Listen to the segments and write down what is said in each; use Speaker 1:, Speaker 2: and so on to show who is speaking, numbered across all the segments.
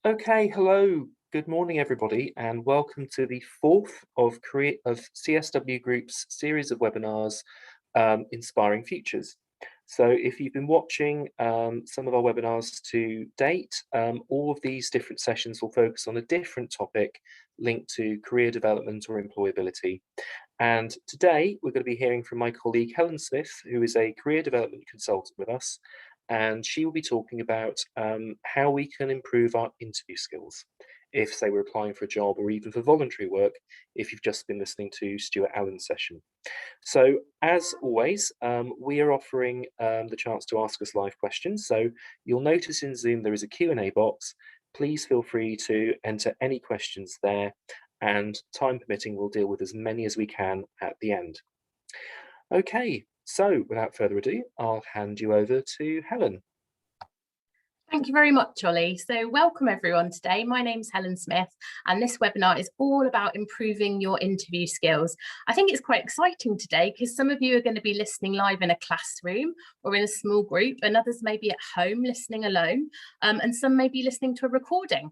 Speaker 1: Okay, hello, good morning, everybody, and welcome to the fourth of CSW Group's series of webinars, Inspiring Futures. So if you've been watching some of our webinars to date, all of these different sessions will focus on a different topic linked to career development or employability. And today we're going to be hearing from my colleague Helen Smith, who is a career development consultant with us, and she will be talking about how we can improve our interview skills if, say, we're applying for a job or even for voluntary work, if you've just been listening to Stuart Allen's session. So, as always, we are offering the chance to ask us live questions. So you'll notice in Zoom there is a Q&A box. Please feel free to enter any questions there, and time permitting, we'll deal with as many as we can at the end. Okay, so without further ado, I'll hand you over to Helen.
Speaker 2: Thank you very much, Ollie. So welcome everyone today. My name's Helen Smith, and this webinar is all about improving your interview skills. I think it's quite exciting today because some of you are going to be listening live in a classroom or in a small group, and others may be at home listening alone, and some may be listening to a recording.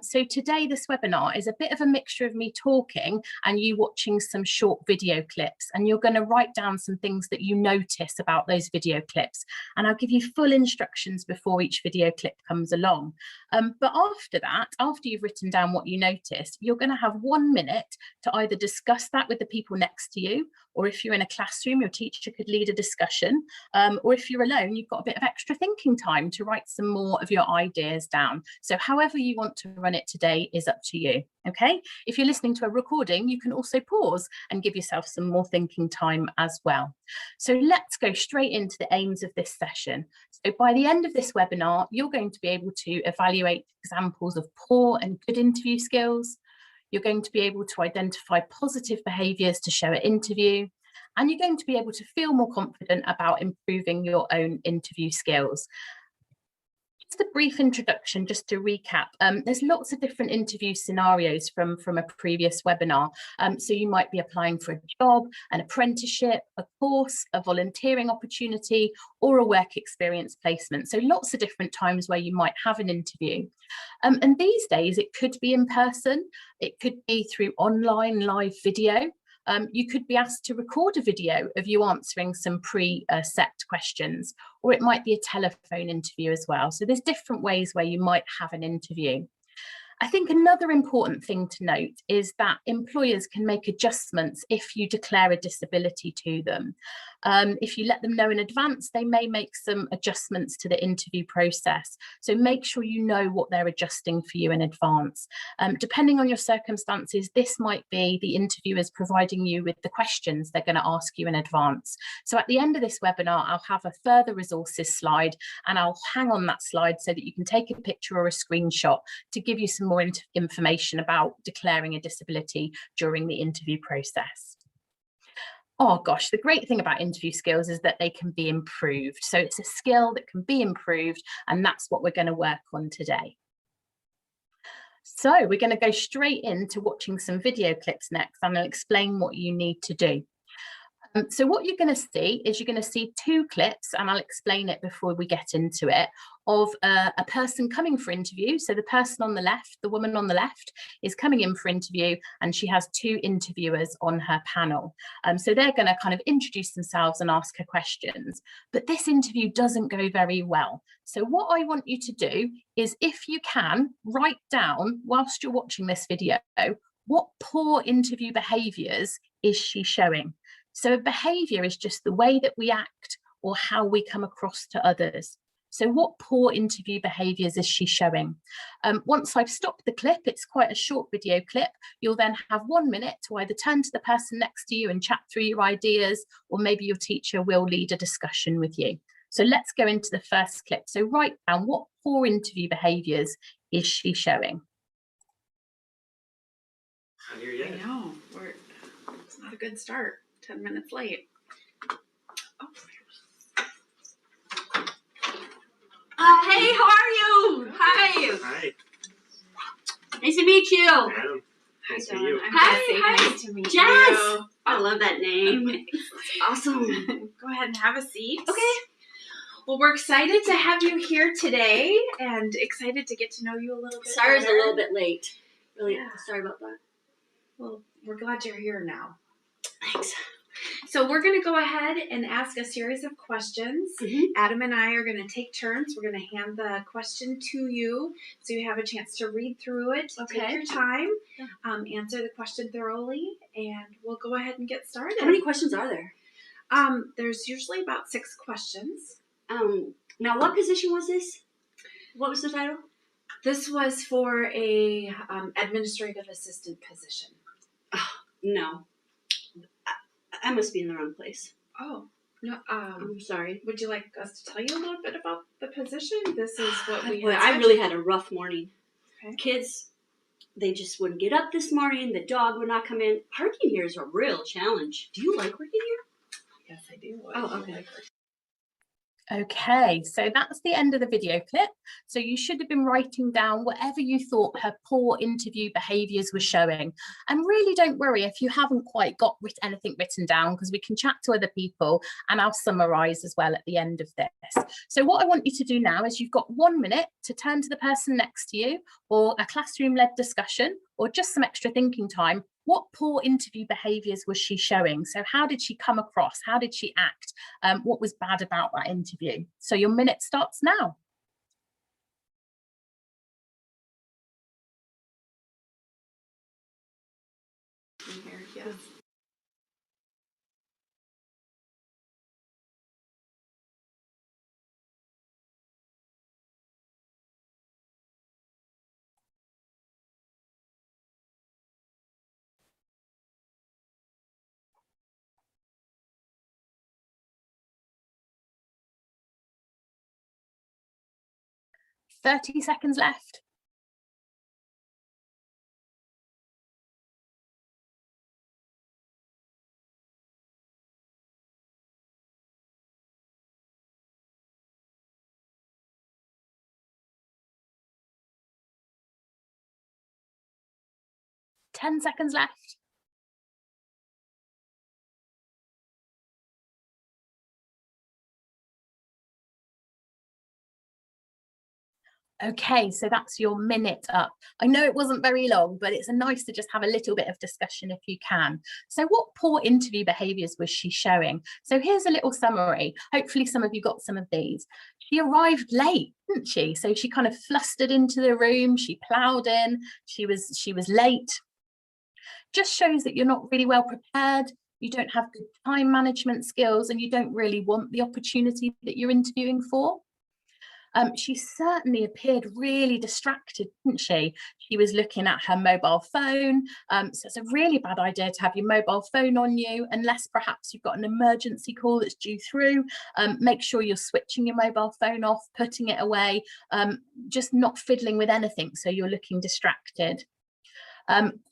Speaker 2: So today this webinar is a bit of a mixture of me talking and you watching some short video clips, and you're going to write down some things that you notice about those video clips, and I'll give you full instructions before each video clip comes along. But after that, after you've written down what you noticed, you're going to have 1 minute to either discuss that with the people next to you, or if you're in a classroom, your teacher could lead a discussion, or if you're alone, you've got a bit of extra thinking time to write some more of your ideas down. So however you want to run it today is up to you. Okay, if you're listening to a recording, you can also pause and give yourself some more thinking time as well. So let's go straight into the aims of this session. So by the end of this webinar, you're going to be able to evaluate examples of poor and good interview skills. You're going to be able to identify positive behaviours to show at interview, and you're going to be able to feel more confident about improving your own interview skills. Just a brief introduction, just to recap, there's lots of different interview scenarios from a previous webinar. So you might be applying for a job, an apprenticeship, a course, a volunteering opportunity, or a work experience placement. So lots of different times where you might have an interview. And these days it could be in person, it could be through online live video. You could be asked to record a video of you answering some pre-set questions, or it might be a telephone interview as well. So there's different ways where you might have an interview. I think another important thing to note is that employers can make adjustments if you declare a disability to them. If you let them know in advance, they may make some adjustments to the interview process. So make sure you know what they're adjusting for you in advance. Depending on your circumstances, this might be the interviewers providing you with the questions they're going to ask you in advance. So at the end of this webinar, I'll have a further resources slide, and I'll hang on that slide so that you can take a picture or a screenshot to give you some more information about declaring a disability during the interview process. Oh gosh, the great thing about interview skills is that they can be improved. So it's a skill that can be improved, and that's what we're going to work on today. So we're going to go straight into watching some video clips next, and I'll explain what you need to do. So what you're going to see is you're going to see 2 clips, and I'll explain it before we get into it, of a person coming for interview. So the person on the left, the woman on the left, is coming in for interview, and she has 2 interviewers on her panel. So they're going to kind of introduce themselves and ask her questions. But this interview doesn't go very well. So what I want you to do is, if you can, write down whilst you're watching this video, what poor interview behaviours is she showing? So a behaviour is just the way that we act or how we come across to others. So what poor interview behaviours is she showing? Once I've stopped the clip, it's quite a short video clip, you'll then have 1 minute to either turn to the person next to you and chat through your ideas, or maybe your teacher will lead a discussion with you. So let's go into the first clip. So write down, what poor interview behaviours is she showing?
Speaker 3: Not here yet. I know, it's not a good start. 10 minutes late. Oh. Hey, how are you? Hi.
Speaker 4: Hi.
Speaker 3: Nice to meet you.
Speaker 4: Adam. Nice to meet you.
Speaker 3: Hi.
Speaker 5: Nice to meet
Speaker 3: Jess.
Speaker 5: you.
Speaker 3: I love that name. It's awesome.
Speaker 5: Go ahead and have a seat.
Speaker 3: Okay. Well, we're excited to have you here today and excited to get to know you a little bit
Speaker 4: Sorry, it's a
Speaker 3: better.
Speaker 4: little bit late. Really,
Speaker 3: Yeah.
Speaker 4: sorry about that.
Speaker 3: Well, we're glad you're here now.
Speaker 4: Thanks.
Speaker 3: So we're going to go ahead and ask a series of questions. Adam and I are going to take turns. We're going to hand the question to you so you have a chance to read through it.
Speaker 4: Okay.
Speaker 3: Take your time, answer the question thoroughly, and we'll go ahead and get started.
Speaker 4: How many questions are there?
Speaker 3: There's usually about 6 questions.
Speaker 4: Now, what position was this? What was the title?
Speaker 3: This was for a administrative assistant position.
Speaker 4: Oh, no. I must be in the wrong place.
Speaker 3: Oh, no.
Speaker 4: I'm sorry.
Speaker 3: Would you like us to tell you a little bit about the position? This is what we
Speaker 4: Boy, I really had a rough morning.
Speaker 3: Okay.
Speaker 4: Kids, they just wouldn't get up this morning. The dog would not come in. Parking here is a real challenge. Do you like working here?
Speaker 3: Yes, I do.
Speaker 4: Oh, okay.
Speaker 2: Okay, so that's the end of the video clip. So you should have been writing down whatever you thought her poor interview behaviours were showing. And really don't worry if you haven't quite got anything written down, because we can chat to other people and I'll summarise as well at the end of this. So what I want you to do now is you've got 1 minute to turn to the person next to you, or a classroom-led discussion, or just some extra thinking time. What poor interview behaviours was she showing? So how did she come across? How did she act? What was bad about that interview? So your minute starts now.
Speaker 3: Here, yes.
Speaker 2: .30 seconds left. .10 seconds left. Okay, so that's your minute up. I know it wasn't very long, but it's nice to just have a little bit of discussion if you can. So what poor interview behaviours was she showing? So here's a little summary. Hopefully some of you got some of these. She arrived late, didn't she? So she kind of flustered into the room, she ploughed in, she was late. Just shows that you're not really well prepared, you don't have good time management skills, and you don't really want the opportunity that you're interviewing for. She certainly appeared really distracted, didn't she? She was looking at her mobile phone. So it's a really bad idea to have your mobile phone on you, unless perhaps you've got an emergency call that's due through. Make sure you're switching your mobile phone off, putting it away, just not fiddling with anything so you're looking distracted.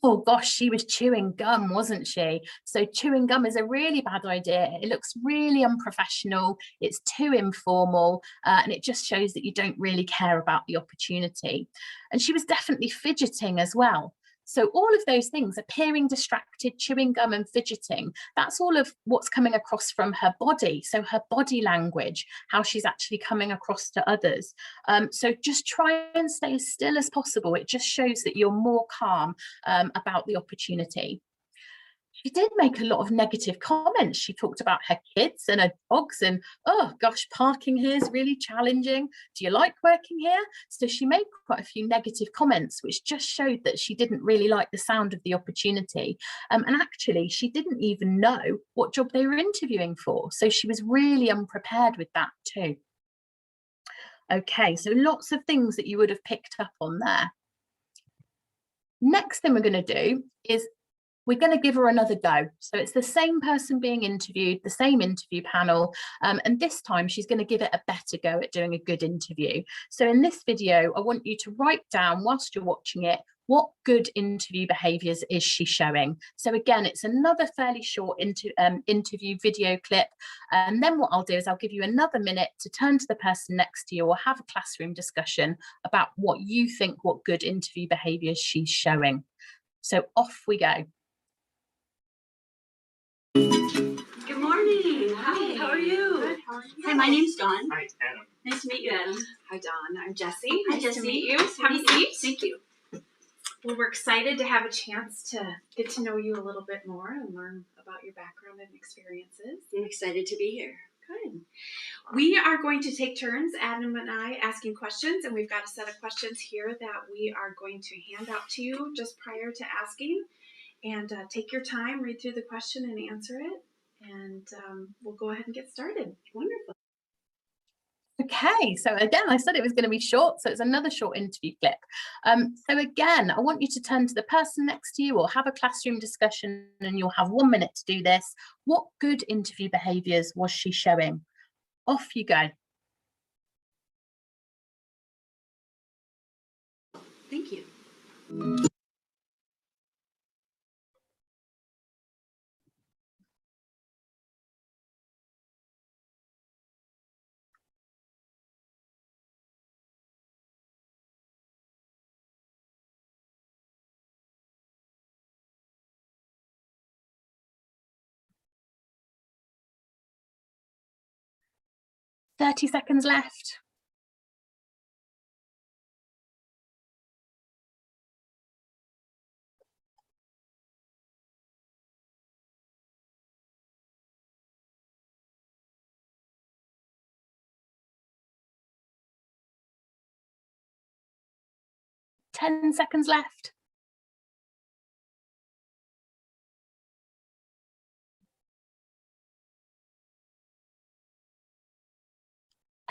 Speaker 2: Oh gosh, she was chewing gum, wasn't she? So chewing gum is a really bad idea. It looks really unprofessional, it's too informal, and it just shows that you don't really care about the opportunity. And she was definitely fidgeting as well. So all of those things, appearing distracted, chewing gum and fidgeting, that's all of what's coming across from her body. So her body language, how she's actually coming across to others. So just try and stay as still as possible. It just shows that you're more calm about the opportunity. She did make a lot of negative comments. She talked about her kids and her dogs and, oh gosh, parking here is really challenging. Do you like working here? So she made quite a few negative comments, which just showed that she didn't really like the sound of the opportunity. And actually, she didn't even know what job they were interviewing for. So she was really unprepared with that too. Okay, so lots of things that you would have picked up on there. Next thing we're going to do is we're going to give her another go. So it's the same person being interviewed, the same interview panel, and this time she's going to give it a better go at doing a good interview. So in this video, I want you to write down whilst you're watching it, what good interview behaviours is she showing? So again, it's another fairly short interview video clip. And then what I'll do is I'll give you another minute to turn to the person next to you or have a classroom discussion about what you think what good interview behaviours she's showing. So off we go.
Speaker 4: Good morning. Hi, how are you?
Speaker 3: Good. How are you?
Speaker 4: Hi, my name's Dawn.
Speaker 1: Hi, Adam.
Speaker 4: Nice to meet you, Adam.
Speaker 3: Hi, Dawn. I'm Jessie.
Speaker 4: Hi,
Speaker 3: Nice
Speaker 4: Jessie.
Speaker 3: to meet you.
Speaker 4: Nice to
Speaker 3: Have a
Speaker 4: meet you.
Speaker 3: seat.
Speaker 4: Thank you.
Speaker 3: Well, we're excited to have a chance to get to know you a little bit more and learn about your background and experiences.
Speaker 4: I'm excited to be here.
Speaker 3: Good. We are going to take turns, Adam and I, asking questions, and we've got a set of questions here that we are going to hand out to you just prior to asking. And take your time, read through the question and answer it, and we'll go ahead and get started.
Speaker 4: Wonderful.
Speaker 2: Okay, so again, I said it was going to be short, so it's another short interview clip. So again, I want you to turn to the person next to you or have a classroom discussion, and you'll have 1 minute to do this. What good interview behaviours was she showing? Off you go.
Speaker 4: Thank you.
Speaker 2: Thirty seconds left. Ten seconds left.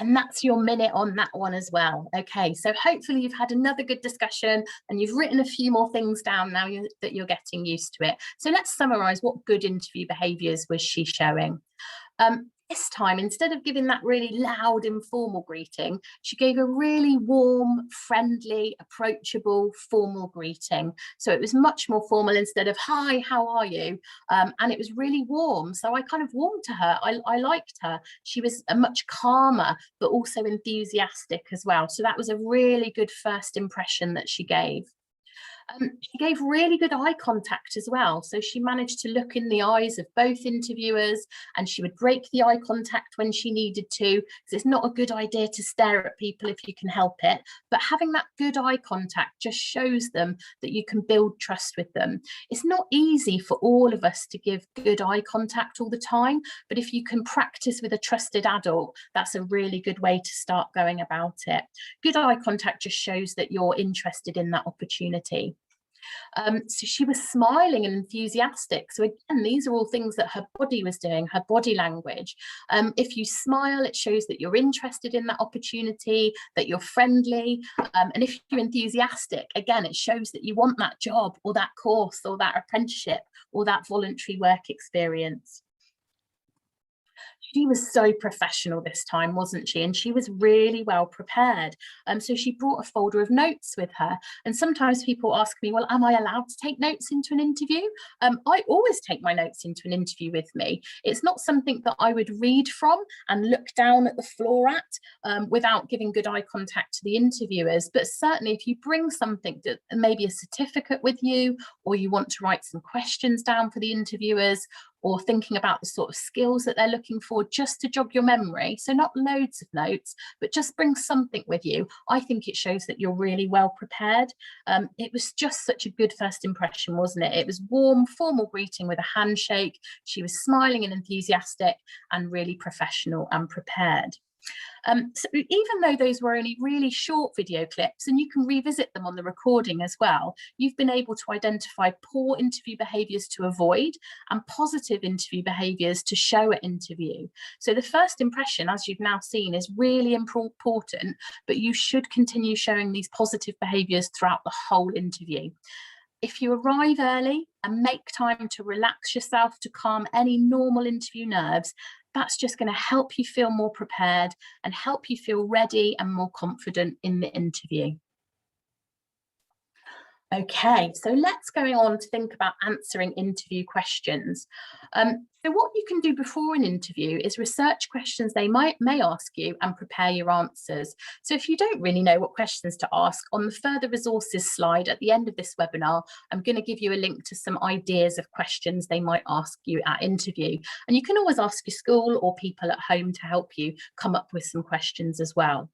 Speaker 2: And that's your minute on that one as well. Okay, so hopefully you've had another good discussion and you've written a few more things down now that you're getting used to it. So let's summarise what good interview behaviours was she showing. This time, instead of giving that really loud, informal greeting, she gave a really warm, friendly, approachable, formal greeting. So it was much more formal instead of, hi, how are you? And it was really warm. So I kind of warmed to her. I liked her. She was a much calmer, but also enthusiastic as well. So that was a really good first impression that she gave. She gave really good eye contact as well. So she managed to look in the eyes of both interviewers, and she would break the eye contact when she needed to, because it's not a good idea to stare at people if you can help it. But having that good eye contact just shows them that you can build trust with them. It's not easy for all of us to give good eye contact all the time, but if you can practice with a trusted adult, that's a really good way to start going about it. Good eye contact just shows that you're interested in that opportunity. So she was smiling and enthusiastic. So again, these are all things that her body was doing, her body language. If you smile, it shows that you're interested in that opportunity, that you're friendly. And if you're enthusiastic, again, it shows that you want that job or that course or that apprenticeship or that voluntary work experience. She was so professional this time, wasn't she? And she was really well prepared. So she brought a folder of notes with her. And sometimes people ask me, well, am I allowed to take notes into an interview? I always take my notes into an interview with me. It's not something that I would read from and look down at the floor at without giving good eye contact to the interviewers. But certainly if you bring something, that maybe a certificate with you, or you want to write some questions down for the interviewers, or thinking about the sort of skills that they're looking for just to jog your memory. So not loads of notes, but just bring something with you. I think it shows that you're really well prepared. It was just such a good first impression, wasn't it? It was warm, formal greeting with a handshake. She was smiling and enthusiastic and really professional and prepared. So even though those were only really short video clips, and you can revisit them on the recording as well, you've been able to identify poor interview behaviours to avoid and positive interview behaviours to show at interview. So the first impression, as you've now seen, is really important, but you should continue showing these positive behaviours throughout the whole interview. If you arrive early and make time to relax yourself to calm any normal interview nerves, that's just going to help you feel more prepared and help you feel ready and more confident in the interview. Okay, so let's go on to think about answering interview questions. So what you can do before an interview is research questions they may ask you and prepare your answers. So if you don't really know what questions to ask, on the further resources slide at the end of this webinar, I'm going to give you a link to some ideas of questions they might ask you at interview. And you can always ask your school or people at home to help you come up with some questions as well.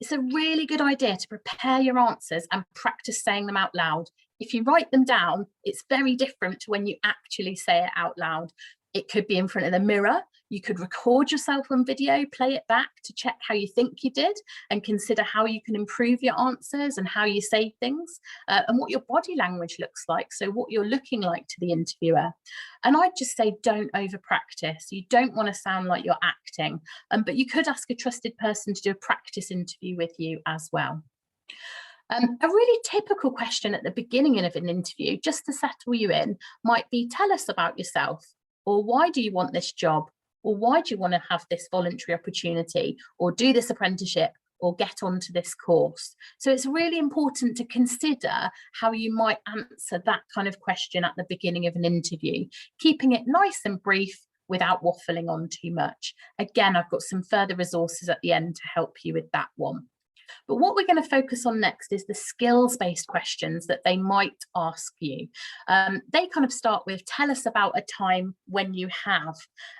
Speaker 2: It's a really good idea to prepare your answers and practice saying them out loud. If you write them down, it's very different to when you actually say it out loud. It could be in front of the mirror. You could record yourself on video, play it back to check how you think you did, and consider how you can improve your answers and how you say things, and what your body language looks like. So what you're looking like to the interviewer. And I'd just say, don't over practice. You don't want to sound like you're acting, but you could ask a trusted person to do a practice interview with you as well. A really typical question at the beginning of an interview, just to settle you in, might be, tell us about yourself, or why do you want this job, or why do you want to have this voluntary opportunity, or do this apprenticeship, or get onto this course. So it's really important to consider how you might answer that kind of question at the beginning of an interview, keeping it nice and brief without waffling on too much. Again, I've got some further resources at the end to help you with that one. But what we're going to focus on next is the skills-based questions that they might ask you. They kind of start with, tell us about a time when you have.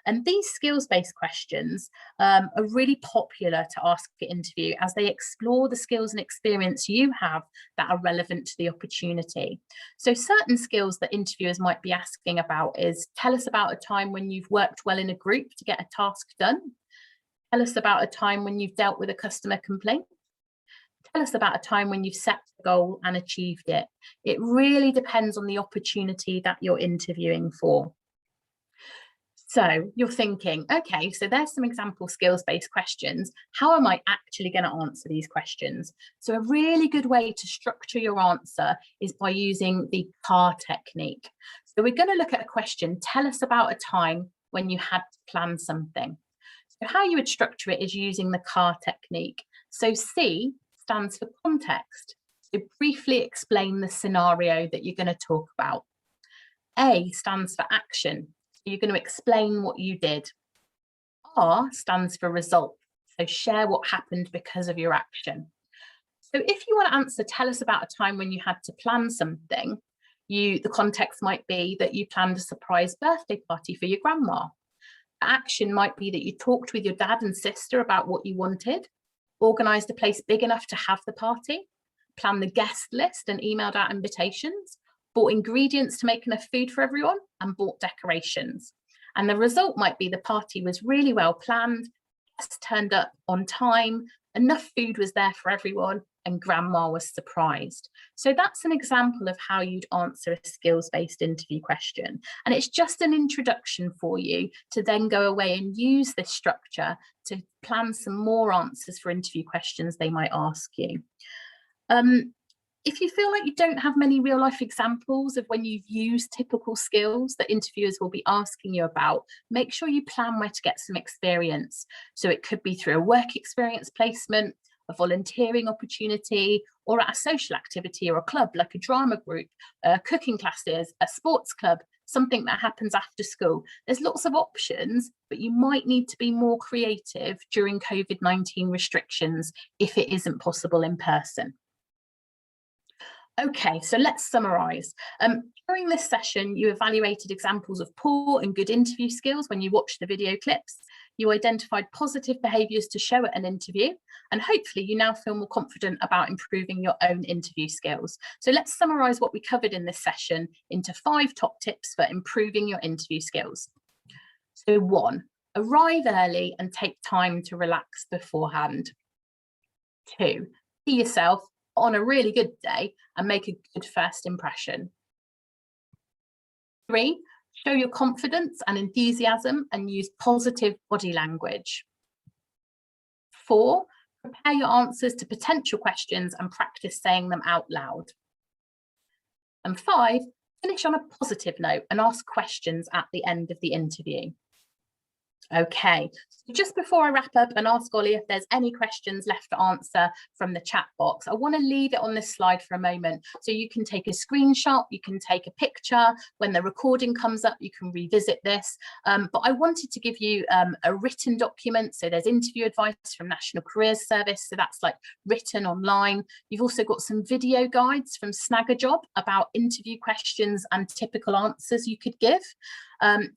Speaker 2: And these skills-based questions are really popular to ask at interview, as they explore the skills and experience you have that are relevant to the opportunity. So certain skills that interviewers might be asking about is, tell us about a time when you've worked well in a group to get a task done. Tell us about a time when you've dealt with a customer complaint. Tell us about a time when you've set a goal and achieved it. It really depends on the opportunity that you're interviewing for. So you're thinking, okay, so there's some example skills-based questions. How am I actually going to answer these questions? So a really good way to structure your answer is by using the CAR technique. So we're going to look at a question, tell us about a time when you had to plan something. So how you would structure it is using the CAR technique. So C stands for context. So briefly explain the scenario that you're going to talk about. A stands for action. So you're going to explain what you did. R stands for result. So share what happened because of your action. So if you want to answer, tell us about a time when you had to plan something, the context might be that you planned a surprise birthday party for your grandma. The action might be that you talked with your dad and sister about what you wanted, organised a place big enough to have the party, planned the guest list and emailed out invitations, bought ingredients to make enough food for everyone, and bought decorations. And the result might be the party was really well planned, guests turned up on time, enough food was there for everyone, and grandma was surprised. So that's an example of how you'd answer a skills-based interview question. And it's just an introduction for you to then go away and use this structure to plan some more answers for interview questions they might ask you. If you feel like you don't have many real life examples of when you've used typical skills that interviewers will be asking you about, make sure you plan where to get some experience. So it could be through a work experience placement, a volunteering opportunity, or at a social activity or a club like a drama group, cooking classes, a sports club, something that happens after school. There's lots of options, but you might need to be more creative during COVID-19 restrictions if it isn't possible in person. Okay, so let's summarise. During this session, you evaluated examples of poor and good interview skills when you watched the video clips. You identified positive behaviours to show at an interview, and hopefully you now feel more confident about improving your own interview skills. So let's summarise what we covered in this session into 5 top tips for improving your interview skills. So 1, arrive early and take time to relax beforehand. 2, be yourself on a really good day and make a good first impression. 3, show your confidence and enthusiasm and use positive body language. 4, prepare your answers to potential questions and practice saying them out loud. And 5, finish on a positive note and ask questions at the end of the interview. Okay, so just before I wrap up and ask Ollie if there's any questions left to answer from the chat box, I want to leave it on this slide for a moment so you can take a screenshot, you can take a picture. When the recording comes up, you can revisit this. But I wanted to give you a written document. So there's interview advice from National Careers Service. So that's like written online. You've also got some video guides from Snag a Job about interview questions and typical answers you could give.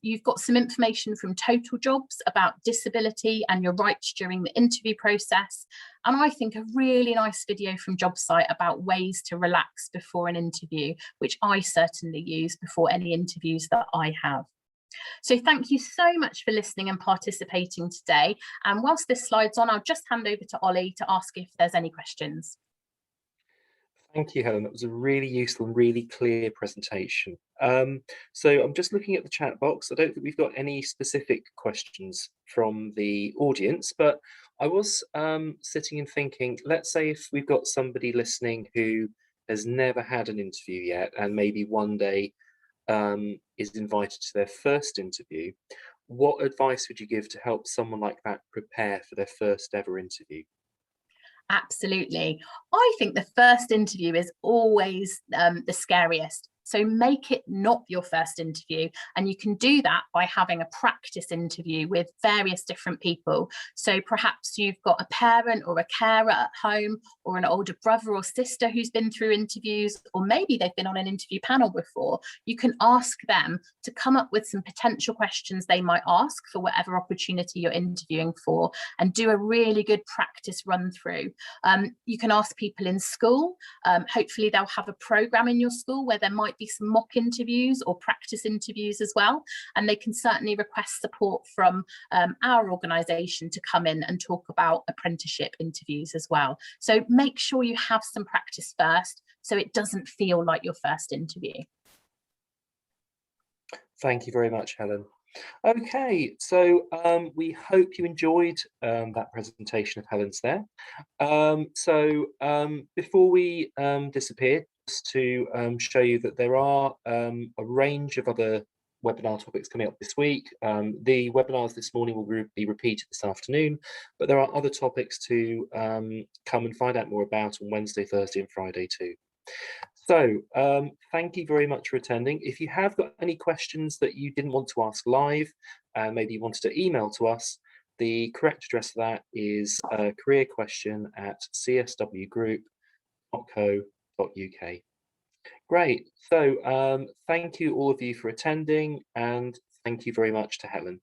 Speaker 2: You've got some information from Total Jobs about disability and your rights during the interview process. And I think a really nice video from JobSite about ways to relax before an interview, which I certainly use before any interviews that I have. So thank you so much for listening and participating today. And whilst this slide's on, I'll just hand over to Ollie to ask if there's any questions.
Speaker 1: Thank you, Helen. That was a really useful and really clear presentation. So I'm just looking at the chat box. I don't think we've got any specific questions from the audience, but I was sitting and thinking, let's say if we've got somebody listening who has never had an interview yet and maybe one day is invited to their first interview, what advice would you give to help someone like that prepare for their first ever interview?
Speaker 2: Absolutely. I think the first interview is always the scariest. So make it not your first interview. And you can do that by having a practice interview with various different people. So perhaps you've got a parent or a carer at home, or an older brother or sister who's been through interviews, or maybe they've been on an interview panel before. You can ask them to come up with some potential questions they might ask for whatever opportunity you're interviewing for, and do a really good practice run through. You can ask people in school. Hopefully they'll have a program in your school where there might be some mock interviews or practice interviews as well, and they can certainly request support from our organisation to come in and talk about apprenticeship interviews as well. So make sure you have some practice first so it doesn't feel like your first interview.
Speaker 1: Thank you very much, Helen. Okay, so we hope you enjoyed that presentation of Helen's there. Before we disappear, just to show you that there are a range of other webinar topics coming up this week. The webinars this morning will be repeated this afternoon, but there are other topics to come and find out more about on Wednesday, Thursday and Friday too. So thank you very much for attending. If you have got any questions that you didn't want to ask live, maybe you wanted to email to us, the correct address for that is careerquestion@cswgroup.co.uk. Great. So thank you all of you for attending, and thank you very much to Helen.